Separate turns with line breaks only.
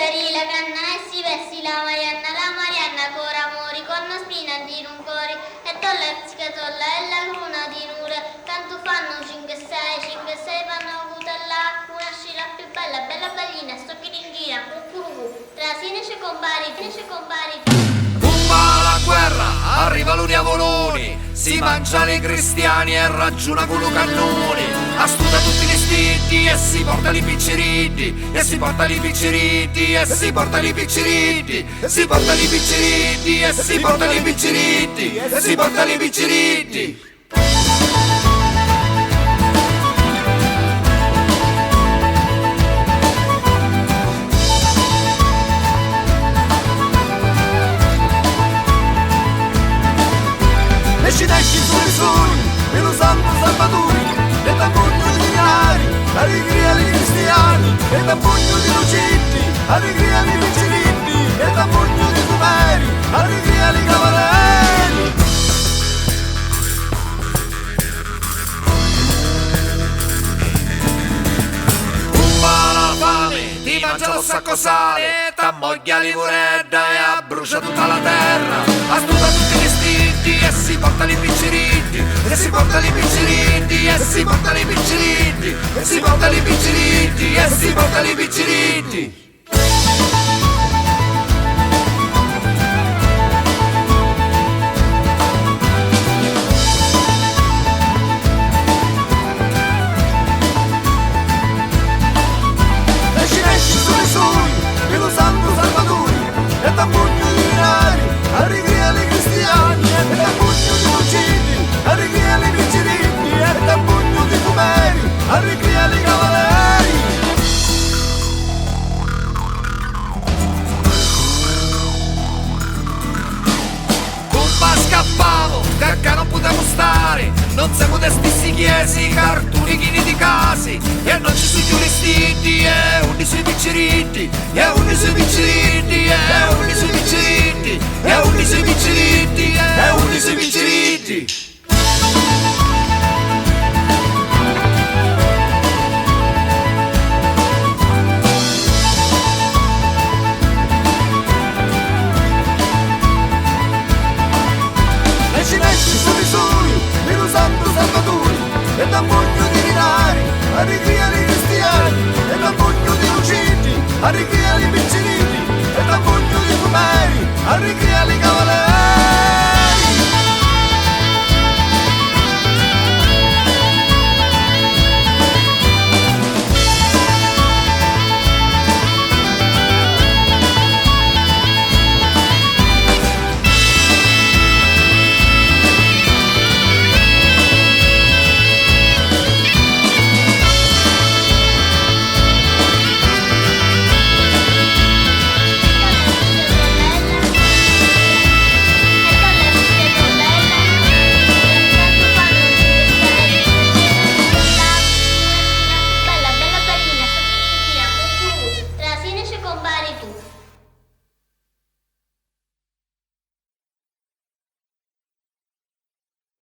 Cari la canna e si versi la Marianna cora mori, con una spina di un cori, e tolla scatolla e la luna di nure, tanto fanno 5-6 fanno cutella, una scilla più bella, bella ballina, sto chiringhina, trasine ci compari.
Pumba la guerra, arriva l'Uniavoloni, si mangiano i cristiani e ragiona con i cannoni, astuta tutti gli istinti e si porta li picceriti, e si porta li picceriti, e si porta li picceriti, e si porta li picceriti, e si porta li picceriti, e si porta li picceriti. E ci desci soli, e lo santo salvatori, e tampugno di dinari, allegria di cristiani, e tampugno di lucetti, allegria di picciritti, e tampugno di numeri, allegria di cavalieri. Pumba la fame, ti mangia lo sacco sale, t'ammoglia l'ivoredda e abbrucia tutta la terra, astuta tutti gli istinti e si porta li picciritti, e si porta li picciritti, e si porta li picciritti, e si porta li picciritti, e si porta li picciritti. E ci esci soli, e lo santo salvatori, e tampugno di dinari, allegria di cristiani, e tampugno di lucidi, allegria di picciritti, e tampugno di numeri, allegria di cavalieri. Pumba scappavo, perché non potevo stare, non siamo desti chiesi, cartoni chini di casi, e non ci sono più vestiti, e 11 picciritti, e 11 picciritti, e 11 picciritti, e 11 picciritti, e 11 picciritti. E ci messi soli, e lo santo salvatori, e tampugno di dinari, allegria di cristiani, e tampugno di lucidi, allegria